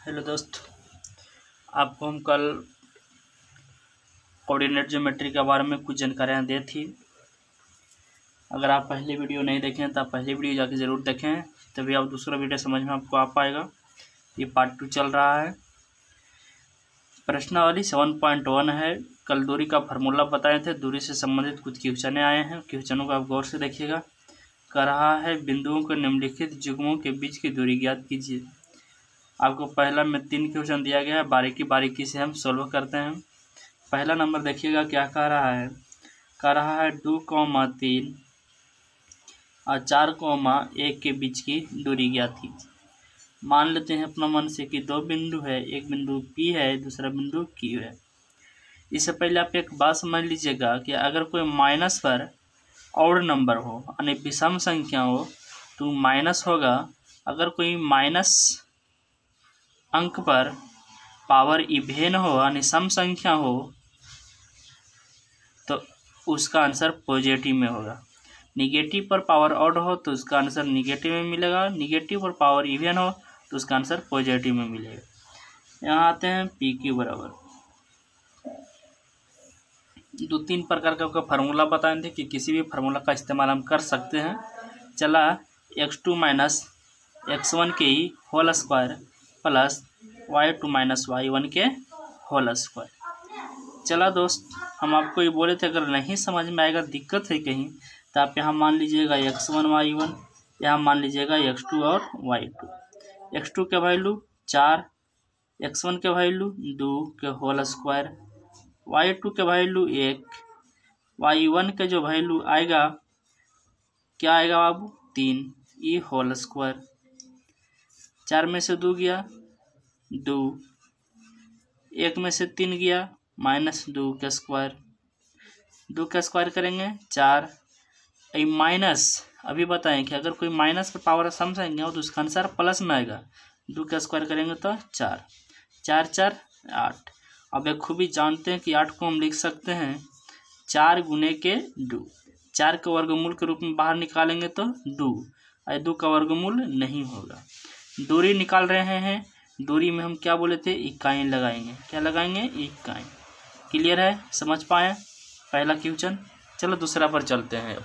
Hello दोस्त, आपको हम कल कोऑर्डिनेट ज्योमेट्री के बारे में कुछ जानकारियाँ दी थी। अगर आप पहले वीडियो नहीं देखें तो आप पहले वीडियो जाके ज़रूर देखें, तभी आप दूसरा वीडियो समझ में आपको आ पाएगा। ये पार्ट 2 चल रहा है। प्रश्नावली 7.1 है। कल दूरी का फार्मूला बताए थे। दूरी से संबंधित कुछ क्वेश्चन आए हैं। क्वेश्चनों को आप गौर से देखिएगा। कह रहा है बिंदुओं को निम्नलिखित युग्मों के बीच की दूरी ज्ञात कीजिए। आपको पहला में 3 क्वेश्चन दिया गया है। बारीकी से हम सॉल्व करते हैं। पहला नंबर देखिएगा क्या कह रहा है। कह रहा है 2,3 और 4,1 के बीच की दूरी ज्ञात कीजिए। मान लेते हैं अपना मन से कि 2 बिंदु है, एक बिंदु P है, दूसरा बिंदु Q है। इससे पहले आप एक बात समझ लीजिएगा कि अगर कोई माइनस पर ऑड नंबर हो यानी विषम संख्या हो तो माइनस होगा। अगर कोई माइनस अंक पर पावर इवेन हो यानी सम संख्या हो तो उसका आंसर पॉजिटिव में होगा। निगेटिव पर पावर ऑड हो तो उसका आंसर निगेटिव में मिलेगा। निगेटिव पर पावर इवन हो तो उसका आंसर पॉजिटिव में मिलेगा। यहाँ आते हैं PQ बराबर 2-3 प्रकार का फार्मूला बताए थे कि किसी भी फार्मूला का इस्तेमाल हम कर सकते हैं। चला x2 माइनस x1 के whole square plus y2 minus y1 के होल स्क्वायर। चला दोस्त, हम आपको ये बोले थे अगर नहीं समझ में आएगा, दिक्कत है कहीं, तो आप यहाँ मान लीजिएगा x1 y1, यहाँ मान लीजिएगा x2 और y2। x2 के वैल्यू 4, x1 के वैल्यू 2 के होल स्क्वायर, y2 के वैल्यू 1, y1 के जो वैल्यू आएगा क्या आएगा बाबू 3 ई होल स्क्वायर। 4 में से 2 गया 2, 1 में से 3 गया -2 का स्क्वायर। 2 का स्क्वायर करेंगे 4। माइनस अभी बताएं कि अगर कोई माइनस पर पावर सम संख्या हो तो उसका आंसर प्लस में आएगा। 2 का स्क्वायर करेंगे तो 4, 4 4 8। अब एक खूबी जानते हैं कि 8 को हम लिख सकते हैं 4 गुने के 2। 4 का वर्गमूल के रूप में बाहर निकालेंगे तो 2, और 2 का वर्गमूल नहीं होगा। दूरी निकाल रहे हैं। दूरी में हम क्या बोले थे, इकाई लगाएंगे। क्या लगाएंगे, इकाई। क्लियर है, समझ पाए पहला क्वेश्चन। चलो दूसरा पर चलते हैं।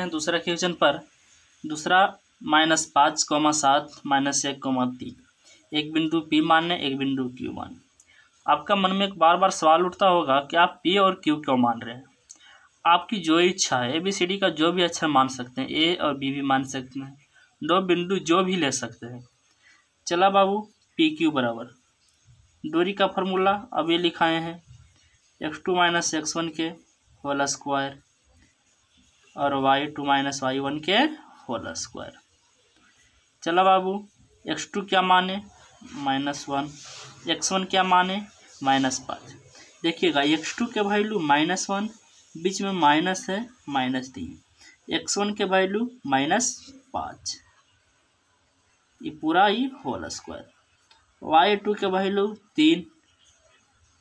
दूसरा क्वेश्चन पर। दूसरा -5, 7, -1, 3। एक बिंदु P मानने, एक बिंदु Q मानने। आपका मन में एक बार सवाल उठता होगा कि आप P और Q क्यों मान रहे हैं। आपकी जो इच्छा है, ABCD का जो भी अक्षर मान सकते हैं, A और B भी मान सकते हैं, 2 बिंदु जो भी ले सकते हैं। चला बाबू PQ बराबर दूरी का फार्मूला अब ये लिखाए हैं x2 माइनस x1 के होल स्क्वायर और y2 माइनस y1 के होल स्क्वायर। चला बाबू x2 क्या माने -1, x1 क्या माने -5। देखिएगा x2 के वैल्यू -1, बीच में माइनस है -3, x1 के वैल्यू -5, ये पूरा ही होल स्क्वायर। y2 के वैल्यू 3,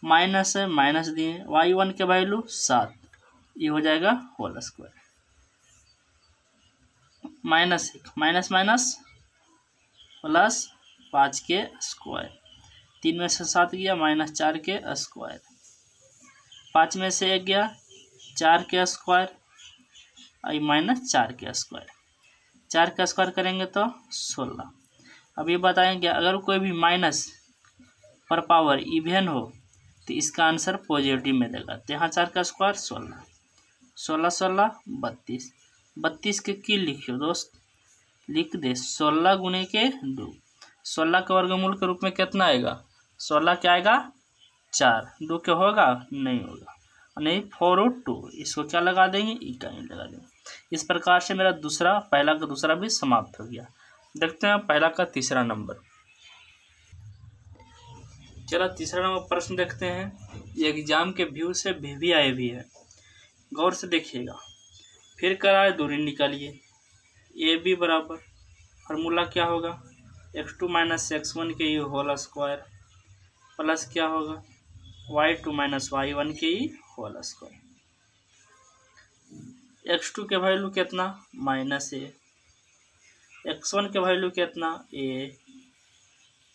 माइनस है माइनस दिए, y1 के वैल्यू 7, ये हो जाएगा whole square. -1 minus minus plus 5 के स्क्वायर, 3 में से 7 गया -4 के स्क्वायर, 5 में से 1 गया 4 के स्क्वायर और -4 के स्क्वायर। 4 का स्क्वायर करेंगे तो 16। अब ये बताएंगे अगर कोई भी माइनस पर पावर इवन हो तो इसका आंसर पॉजिटिव में देगा। तो यहाँ 4 का स्क्वायर 16, 16 16 32, 32 के की लिखियो दोस्त, लिख दे 16 गुने के 2। 16 के वर्गमूल के रूप में कितना आएगा, 16 क्या आएगा 4, 2 के होगा नहीं होगा, नहीं 4 और 2, इसको क्या लगा देंगे, इकाई लगा देंगे। इस प्रकार से मेरा पहला का दूसरा भी समाप्त हो गया। देखते हैं पहला का तीसरा नंबर। चलो तीसरा नंबर प्रश्न देखते हैं। ये एग्जाम के व्यू से भी आए भी है, गौर से देखिएगा। फिर कराए दूरी निकालिए। AB बराबर फार्मूला क्या होगा, x2 माइनस x1 के होल स्क्वायर प्लस क्या होगा y2 माइनस y1 के होल स्क्वायर। x2 के वैल्यू कितना -a, x1 के वैल्यू कितना a,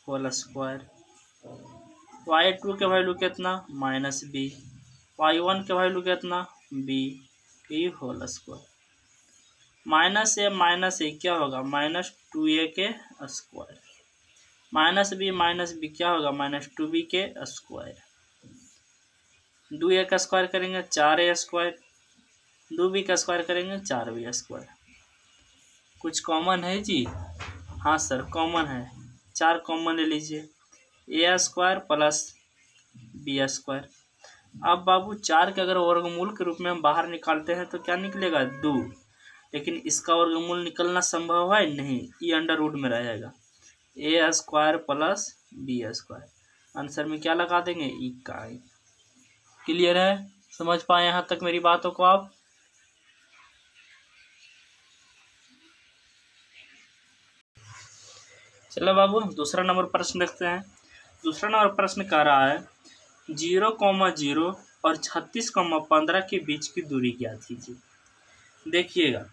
होल स्क्वायर। y2 के वैल्यू कितना -b, y1 के वैल्यू कितना b की होल स्क्वायर। -a क्या होगा -2a के स्क्वायर, -b क्या होगा -2b के स्क्वायर। 2a का स्क्वायर करेंगे 4a स्क्वायर, 2b का स्क्वायर करेंगे 4b स्क्वायर। कुछ कॉमन है जी? हाँ सर कॉमन है, 4 कॉमन ले लीजिए, a square plus b square. अब बाबू 4 के अगर वर्गमूल के रूप में हम बाहर निकालते हैं तो क्या निकलेगा 2, लेकिन इसका वर्गमूल निकलना संभव है नहीं, ये अंडर रूट में रहेगा, a square plus b square. Answer में क्या लगा देंगे इकाई। क्लियर है? समझ पाए यहाँ तक मेरी बातों को आप? चलो बाबू दूसरा नंबर प्रश्न देखते हैं। दूसरा नंबर प्रश्न कह रहा है 0,0 और 36,15 के बीच की दूरी ज्ञात कीजिए। देखिएगा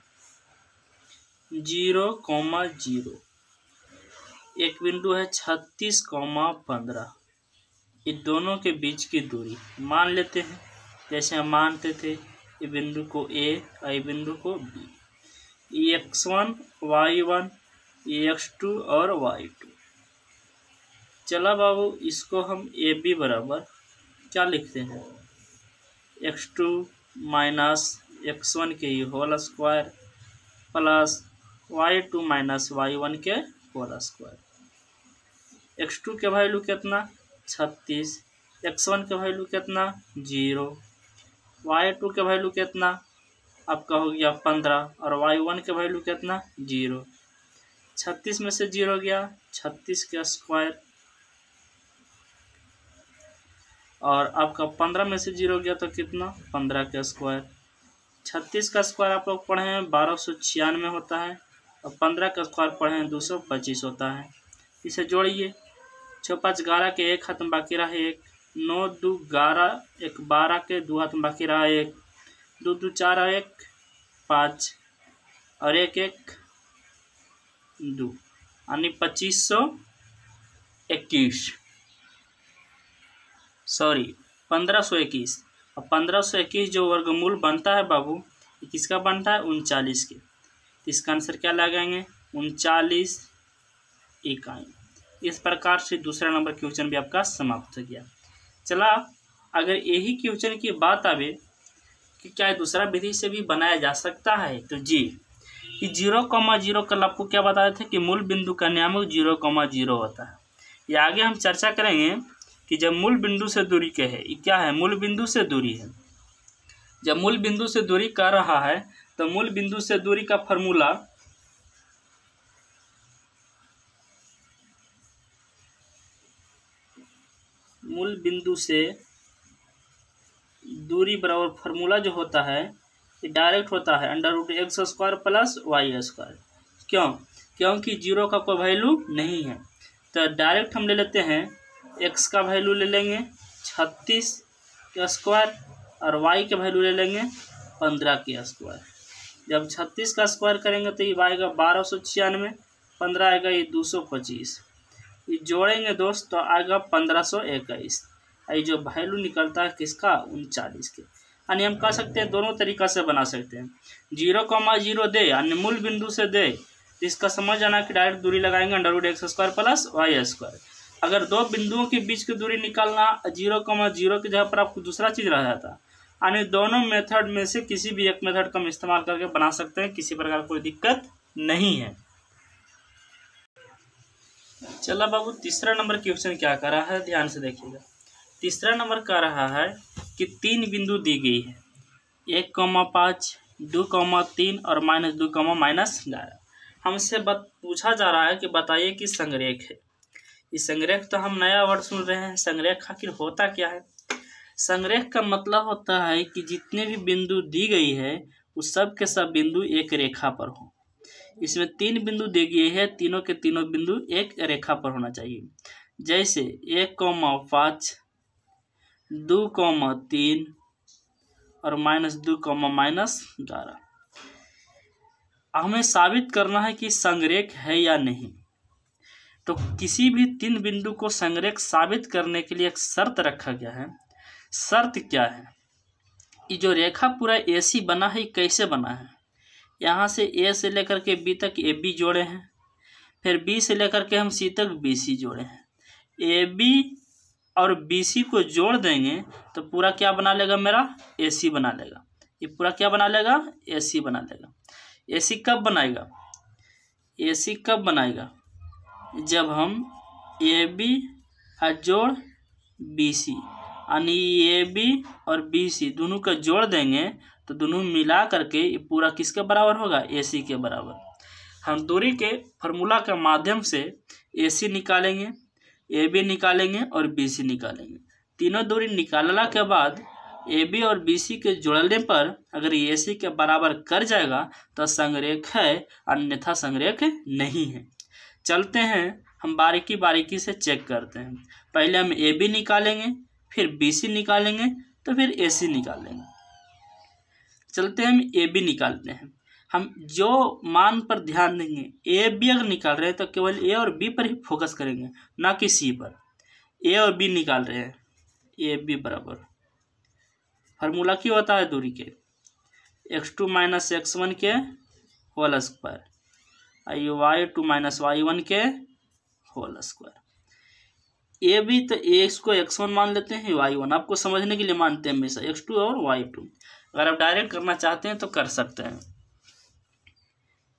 0,0 एक बिंदु है 36,15, ये दोनों के बीच की दूरी मान लेते हैं, जैसे हम मानते थे ये बिंदु को A और ये बिंदु को B, ये x1 y1 ये x2 और y2। चला बाबू इसको हम AB बराबर क्या लिखते हैं x2 माइनस x1 के whole square plus y2 minus y1 के होल स्क्वायर। x2 के वैल्यू कितना 36, x1 के वैल्यू कितना 0, y2 के वैल्यू कितना आपका हो गया 15 और y1 के वैल्यू कितना 0। 36 में से 0 गया 36 का स्क्वायर, और आपका 15 में से 0 गया तो कितना 15 का स्क्वायर। 36 का स्क्वायर आप लोग पढ़े हैं 1296 होता है, और 15 का स्क्वायर पढ़े हैं 225 होता है। इसे जोड़िए, 6 5 11 के 1 हाथ में बाकी रहा 1, 9 2 11 1 12 के 2 हाथ में बाकी रहा 1, 2 2 4 1 5 और 1 1 2 यानी 1521 और 1521 जो वर्गमूल बनता है बाबू ये किसका बनता है 39 के। इसका आंसर क्या लगाएंगे 39 इकाई। इस प्रकार से दूसरा नंबर क्वेश्चन भी आपका समाप्त हो गया। चला अगर यही क्वेश्चन की बात आवे कि क्या दूसरा विधि से भी बनाया जा सकता है, तो जी कि 0,0 कल आपको क्या बताए थे कि मूल बिंदु का नियामक 0,0 होता है। ये आगे हम चर्चा करेंगे कि जब मूल बिंदु से दूरी के है, ये क्या है मूल बिंदु से दूरी है। जब मूल बिंदु से दूरी कर रहा है तो मूल बिंदु से दूरी का फॉर्मूला मूल बिंदु से दूरी बराबर फार्मूला जो होता है ये डायरेक्ट होता है √x² प्लस y²। क्यों? क्योंकि 0 का कोई वैल्यू नहीं है, तो डायरेक्ट हम ले लेते हैं x का वैल्यू ले लेंगे 36 का स्क्वायर और y का वैल्यू ले लेंगे 15 के स्क्वायर। जब 36 का स्क्वायर करेंगे तो ये आएगा 1296, 15 आएगा ये 225, ये जोड़ेंगे दोस्त तो आएगा 1521। ये जो वैल्यू निकलता है किसका 39 के। यानी हम कह सकते हैं दोनों तरीका से बना सकते हैं, 0,0 दे यानी मूल बिंदु से दे, इसका समझ आना कि डायरेक्ट दूरी लगाएंगे √x² प्लस y²। अगर दो बिंदुओं के बीच की दूरी निकालना 0,0 की जगह पर आपको दूसरा चीज रह जाता, यानी दोनों मेथड में से किसी भी एक मेथड का हम इस्तेमाल करके बना सकते हैं, किसी प्रकार कोई दिक्कत नहीं है। चला बाबू तीसरा नंबर क्वेश्चन क्या कर रहा है ध्यान से देखिएगा। तीसरा नंबर कह रहा है कि 3 बिंदु दी गई है 1,5 2,3 और -2, -11। हमसे पूछा जा रहा है कि बताइए कि संरेख है। इस संरेख तो हम नया वर्ड सुन रहे हैं, संरेख आखिर होता क्या है। संरेख का मतलब होता है कि जितने भी बिंदु दी गई है उस सब के सब बिंदु एक रेखा पर हो। इसमें 3 बिंदु दी गई है, तीनों के तीनों बिंदु एक रेखा पर होना चाहिए। जैसे 1,5 2,3 और -2, -11। हमें साबित करना है कि संरेख है या नहीं। तो किसी भी तीन बिंदु को संरेख साबित करने के लिए एक शर्त रखा गया है। शर्त क्या है? ये जो रेखा पूरा AC बना है, कैसे बना है? यहाँ से A से लेकर के B तक AB जोड़े हैं, फिर B से लेकर के हम C तक BC जोड़े हैं। AB और BC को जोड़ देंगे तो पूरा क्या बना लेगा? मेरा AC बना लेगा। ये पूरा क्या बना लेगा? AC बना लेगा। AC कब बनाएगा? AC कब बनाएगा? जब हम AB जोड़ BC यानी AB और BC दोनों का जोड़ देंगे तो दोनों मिला करके ये पूरा किसके बराबर होगा? AC के बराबर। हम दूरी के फॉर्मूला के माध्यम से AC निकालेंगे, AB निकालेंगे और BC निकालेंगे। तीनों दूरी निकालने के बाद AB और BC के जोड़ने पर अगर AC के बराबर कर जाएगा तो संरेख है, अन्यथा संरेख नहीं है। चलते हैं, हम बारीकी बारीकी से चेक करते हैं। पहले हम AB निकालेंगे, फिर BC निकालेंगे, तो फिर AC निकालेंगे। चलते हैं, हम AB निकालते हैं। हम जो मान पर ध्यान देंगे, AB अगर निकाल रहे हैं तो केवल A और B पर ही फोकस करेंगे, ना कि C पर। A और B निकाल रहे हैं, AB बराबर फार्मूला क्यों होता है दूरी के? x2 माइनस x1 के whole square, y2 minus y1 के होल स्क्वायर। AB तो x को x1 मान लेते हैं, y1 आपको समझने के लिए मानते हैं हमेशा, x2 और y2। अगर आप डायरेक्ट करना चाहते हैं तो कर सकते हैं।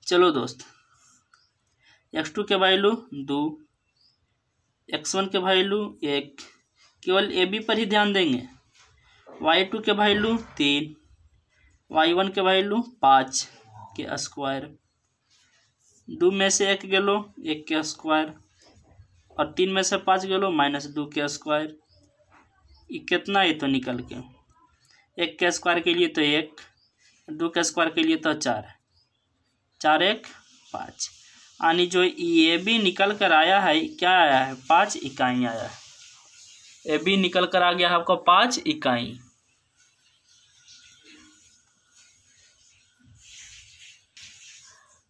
चलो दोस्त, x2 के वैल्यू 2, x1 के वैल्यू 1, केवल AB पर ही ध्यान देंगे। y2 के वैल्यू 3, y1 के वैल्यू 5 के स्क्वायर, 2 में से 1 गेलो 1 के स्क्वायर और 3 में से 5 गेलो -2 के स्क्वायर। ये कितना है? तो निकल के 1 के स्क्वायर के लिए तो 1, 2 के स्क्वायर के लिए तो 4, 4 1 5। यानी जो AB निकल कर आया है, क्या आया है? 5 इकाई आया है। AB निकल कर आ गया है आपको 5 इकाई।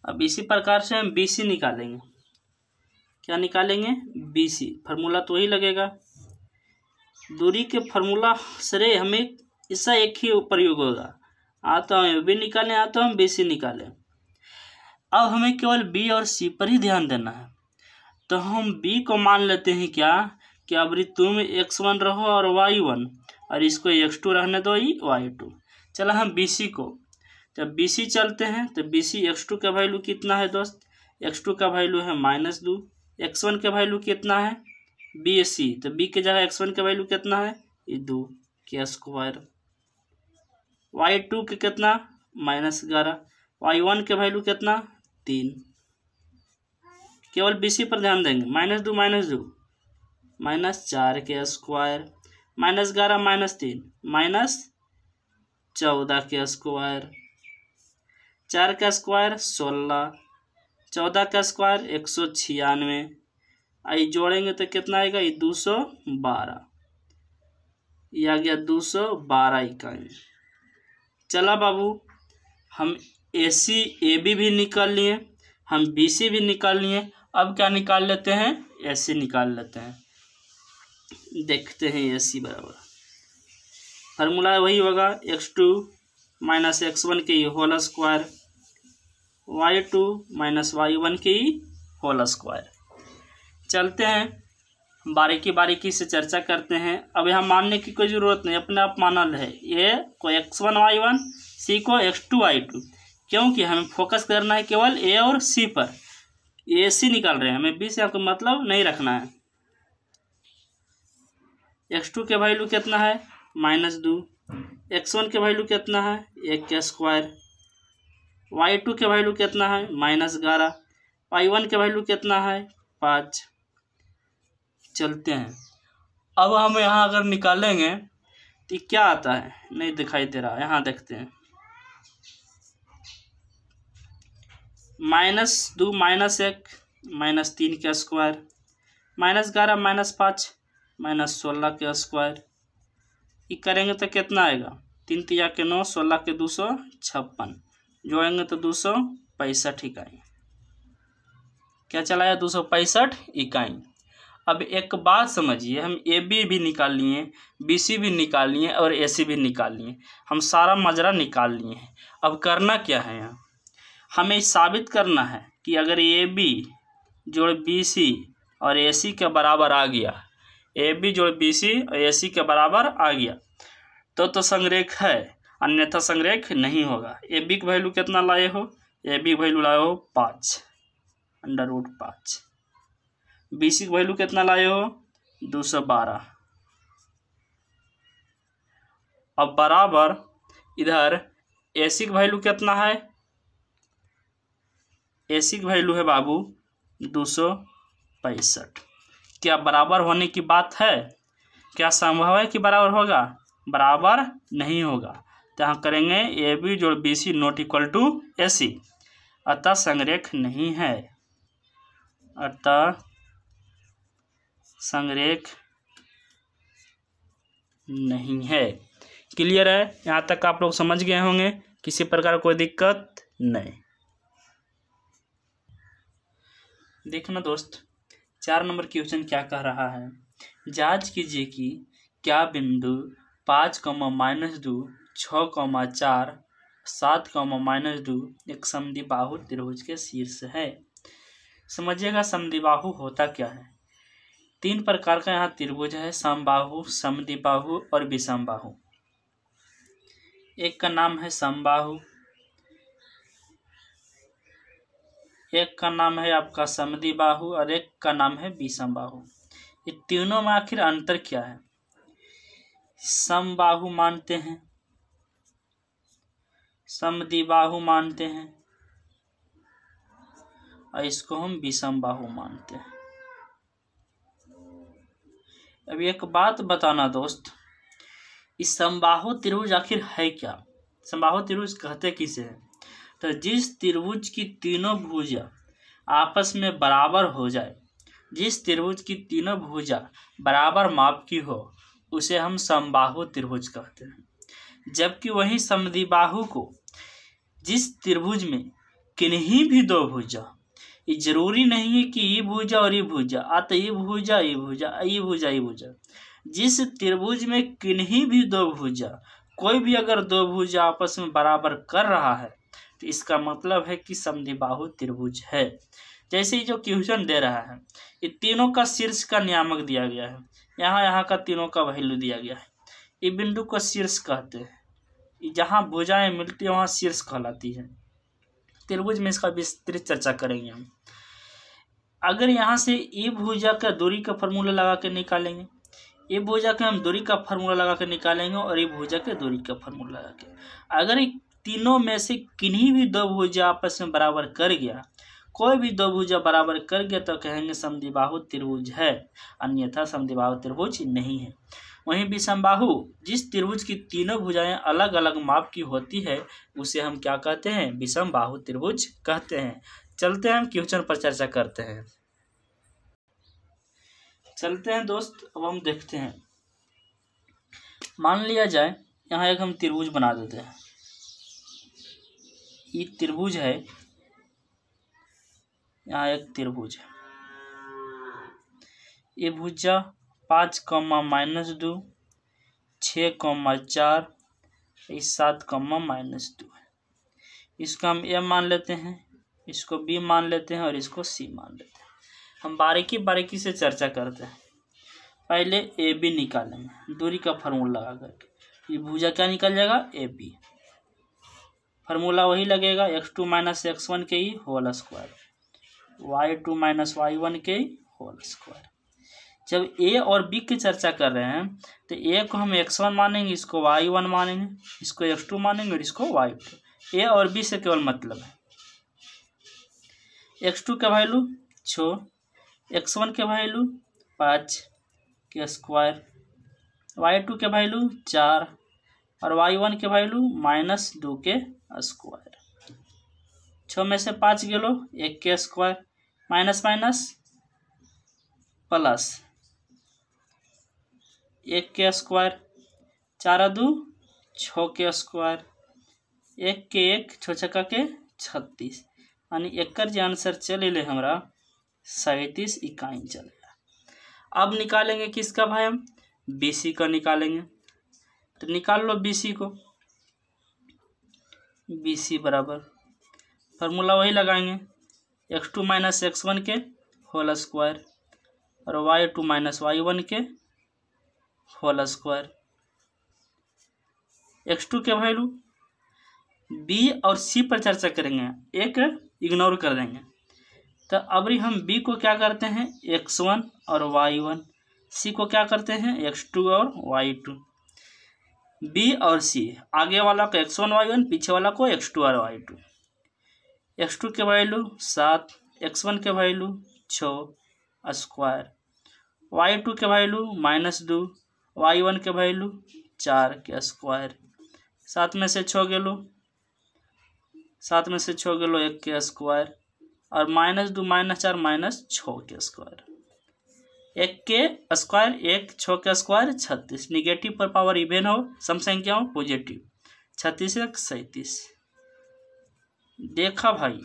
अब इसी प्रकार से हम BC निकालेंगे। क्या निकालेंगे? BC। फार्मूला तो वही लगेगा, दूरी के फार्मूला से हमें इसका एक ही प्रयोग होगा। तो हम AB निकालें, तो हम BC निकालें। अब हमें केवल B और C पर ही ध्यान देना है। तो हम B को मान लेते हैं क्या कि अब तुम x1 रहो और y1 और इसको x2 रहने दो, y2। चलो हम BC को, जब BC चलते हैं तो BC x2 का वैल्यू कितना है दोस्त? x2 का वैल्यू है -2। x1 का वैल्यू कितना है? BC, तो B की जगह x1 का वैल्यू कितना है? 2 के स्क्वायर। y2 के कितना? -11। y1 के वैल्यू कितना? 3। केवल BC पर ध्यान देंगे, -2 -4 के स्क्वायर, -11 -3 -14 के स्क्वायर, 4 का स्क्वायर 16, 14 का स्क्वायर 196। आई जोड़ेंगे तो कितना आएगा? ये 212। यह आ गया 212 इकाई। चला बाबू, हम AB भी निकाल लिए, हम BC भी निकाल लिए। अब क्या निकाल लेते हैं? AC निकाल लेते हैं। देखते हैं AC बराबर फार्मूला वही होगा, x2 माइनस x1 के whole square, y2 minus y1 के होल स्क्वायर। चलते हैं, बारीकी बारीकी से चर्चा करते हैं। अब यहाँ मानने की कोई ज़रूरत नहीं, अपने आप मानल है। A को x1 y1, C को x2 y2, क्योंकि हमें फोकस करना है केवल A और C पर। AC निकाल रहे हैं, हमें B से आपको मतलब नहीं रखना है। x2 के वैल्यू कितना है? -2। x1 के वैल्यू कितना है? 1 के स्क्वायर। y2 के वैल्यू कितना है? -11। y1 के वैल्यू कितना है? 5। चलते हैं, अब हम यहाँ अगर निकालेंगे तो क्या आता है? नहीं दिखाई दे रहा, यहाँ देखते हैं। -2 -1 -3 के स्क्वायर, -11 -5 -16 के स्क्वायर। ये करेंगे तो कितना आएगा? 3 तिया के 9, 16 के 256, जोड़ेंगे तो 265 इकाई। क्या चला आया 265 इकाई। अब एक बात समझिए, हम ए बी भी निकाल लिए, बी सी भी निकाल लिए और ए सी भी निकाल लिए, हम सारा माजरा निकाल लिए हैं। अब करना क्या है, यहाँ हमें साबित करना है कि अगर ए बी जोड़ बी सी और ए सी के बराबर आ गया, ए बी जोड़ बी सी और ए सी के बराबर आ गया तो संरेख है, अन्यथा संरेख नहीं होगा। ए बी की वैल्यू कितना लाए हो, ए बी की वैल्यू लाए हो 5 √5। बी सी की वैल्यू कितना लाए हो 212। अब बराबर इधर ए सी की वैल्यू कितना है, ए सी की वैल्यू है बाबू 265। क्या बराबर होने की बात है, क्या संभव है कि बराबर होगा, बराबर नहीं होगा। तो यहाँ करेंगे ए बी जोड़ B C not equal to A C, अतः संरेख नहीं है, अतः संरेख नहीं है। क्लियर है, यहाँ तक आप लोग समझ गए होंगे, किसी प्रकार कोई दिक्कत नहीं। देखना दोस्त, 4 नंबर क्वेश्चन क्या कह रहा है, जांच कीजिए कि क्या बिंदु 5, -2, 6, 4, 7, -2 एक समद्विबाहु त्रिभुज के शीर्ष है। समझिएगा समद्विबाहु होता क्या है। 3 प्रकार का यहाँ त्रिभुज है, समबाहु, समद्विबाहु और विषमबाहु। एक का नाम है समबाहु, एक का नाम है आपका समद्विबाहु और एक का नाम है विषमबाहु। ये तीनों में आखिर अंतर क्या है, समबाहु मानते हैं, समद्विबाहु मानते हैं और इसको हम विषमबाहु मानते हैं। अब एक बात बताना दोस्त, इस समबाहु त्रिभुज आखिर है क्या, समबाहु त्रिभुज कहते किसे हैं, तो जिस त्रिभुज की तीनों भुजा आपस में बराबर हो जाए, जिस त्रिभुज की तीनों भुजा बराबर माप की हो उसे हम समबाहु त्रिभुज कहते हैं। जबकि वही समद्विबाहु को जिस त्रिभुज में किन्हीं भी दो भुजा, ये जरूरी नहीं है कि ये भुजा और ये भुजा, अतः ये भुजा ये भुजा ये भुजा ये भुजा, जिस त्रिभुज में किन्हीं भी दो भुजा, कोई भी अगर दो भुजा आपस में बराबर कर रहा है तो इसका मतलब है कि समद्विबाहु त्रिभुज है। जैसे ही जो क्वेश्चन दे रहा है, ये तीनों का शीर्ष का नियामक दिया गया है, यहाँ का तीनों का वैल्यू दिया गया है, ये बिंदु को शीर्ष कहते हैं। जहाँ भुजाएं मिलती है वहाँ शीर्ष कहलाती है। त्रिभुज में इसका विस्तृत चर्चा करेंगे हम। अगर यहाँ से ए भुजा का दूरी का फॉर्मूला लगा के निकालेंगे, ए भुजा के हम दूरी का फॉर्मूला लगा के निकालेंगे और ए भुजा के दूरी का फॉर्मूला लगा के, अगर तीनों में से किन्हीं भी दो भुजा आपस में बराबर कर गया, कोई भी दो भुजा बराबर कर गया तो कहेंगे समद्विबाहु त्रिभुज है, अन्यथा समद्विबाहु त्रिभुज नहीं है। वहीं विषमबाहु, जिस त्रिभुज की तीनों भुजाएं अलग अलग माप की होती है उसे हम क्या कहते हैं, विषमबाहु त्रिभुज कहते हैं। चलते हैं हम क्वेश्चन पर चर्चा करते हैं। चलते हैं दोस्त, अब हम देखते हैं। मान लिया जाए यहाँ एक हम त्रिभुज बना देते हैं, ये त्रिभुज है, यहाँ एक त्रिभुज है, ये भुजा 5, -2, 6, 4, 7, -2 है। इसको हम ए मान लेते हैं, इसको बी मान लेते हैं और इसको सी मान लेते हैं। हम बारीकी बारीकी से चर्चा करते हैं। पहले ए बी निकालेंगे दूरी का फार्मूला लगा करके, ये भुजा क्या निकल जाएगा, ए बी। फार्मूला वही लगेगा, x2 - x1 के ही होल स्क्वायर, y2 - y1 के ही होल स्क्वायर। जब ए और बी की चर्चा कर रहे हैं तो ए को हम x1 मानेंगे, इसको y1 मानेंगे, इसको x2 मानेंगे और इसको y2। ए और बी से केवल मतलब है। x2 का वैल्यू 6, x1 के वैल्यू 5 के स्क्वायर, y2 के वैल्यू 4 और y1 के वैल्यू -2 के स्क्वायर। 6 में से 5 गेलो 1 के स्क्वायर, माइनस माइनस प्लस 1 के स्क्वायर, 4 2 6 के स्क्वायर, 1 के 1 6 छक्का के 36, यानी एकर जो आंसर चले हमरा 37 इकाई चलेगा। अब निकालेंगे किसका भाई, हम BC का निकालेंगे। तो निकाल लो BC को। BC बराबर फार्मूला वही लगाएंगे, x2 माइनस x1 के होल स्क्वायर और y2 माइनस y1 के होल स्क्वायर। x2 के वैल्यू B और C पर चर्चा करेंगे, एक इग्नोर कर देंगे। तो अब हम B को क्या करते हैं, x1 और y1, C को क्या करते हैं, x2 और y2। B और C, आगे वाला को x1 y1, पीछे वाला को x2 और y2। x2 के वैल्यू 7, x1 के वैल्यू 6 स्क्वायर, y2 के वैल्यू -2, y1 के वैल्यू 4 के स्क्वायर। 7 में से 6 गेलो 1 के स्क्वायर और -2 -4 -6 के स्क्वायर। 1 के स्क्वायर 1, 6 के स्क्वायर 36। निगेटिव पर पावर इवेन हो, सम संख्या हो पॉजिटिव। 36 1 37। देखा भाई,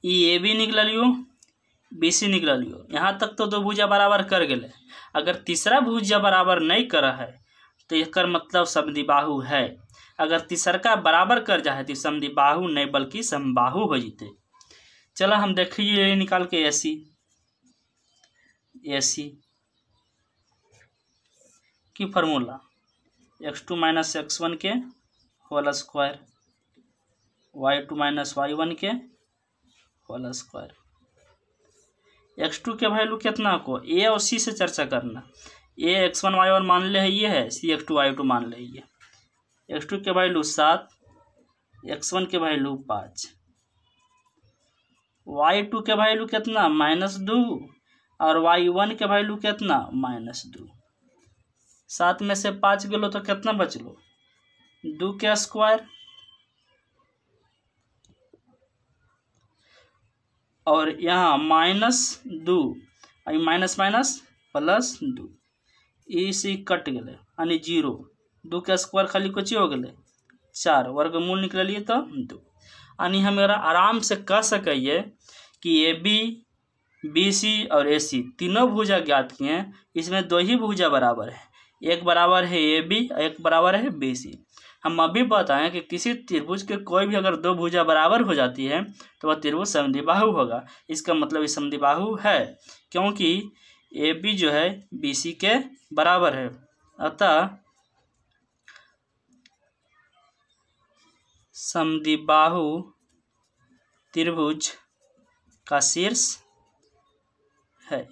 ये भी निकल लियो, BC निकल लियो। यहाँ तक तो 2 भुजा बराबर कर गए। अगर तीसरा भुजा बराबर नहीं करा है तो एकर मतलब समद्विबाहु है। अगर तीसरका बराबर कर जाए तो समद्विबाहु नहीं बल्कि समबाहु हो जीते। चलो हम देखिए निकाल के AC की फार्मूला x2 माइनस x1 के whole square, y2 minus y1 के होल स्क्वायर। x2 के वैल्यू कितना को A और C से चर्चा करना। A x1 y1 मान ले है, ये है, C x2 y2 मान ले ये। x2 के वैल्यू 7, x1 के वैल्यू 5, y2 के वैल्यू कितना -2 और y1 के वैल्यू कितना -2। 7 में से 5 गेलो तो कितना बचलो, 2 के स्क्वायर और यहाँ -2 माइनस +2, इसी कट गए यानी 0। 2 के स्क्वायर खाली कुछ हो गए 4, वर्गमूल निकलिए तो 2। यानी हमारा आराम से कह सकिए कि AB, BC और AC तीनों भुजा ज्ञात किए हैं। इसमें 2 ही भुजा बराबर है, एक बराबर है AB, एक बराबर है BC। हम अभी बताएं कि किसी त्रिभुज के कोई भी अगर 2 भुजा बराबर हो जाती है तो वह त्रिभुज समद्विबाहु होगा। इसका मतलब ये समद्विबाहु है क्योंकि AB जो है BC के बराबर है। अतः समद्विबाहु त्रिभुज का शीर्ष है।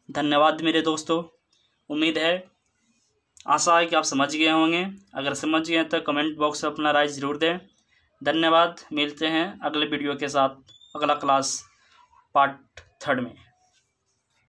धन्यवाद मेरे दोस्तों, उम्मीद है, आशा है कि आप समझ गए होंगे। अगर समझ गए तो कमेंट बॉक्स में अपना राय जरूर दें। धन्यवाद, मिलते हैं अगले वीडियो के साथ, अगला क्लास पार्ट 3 में।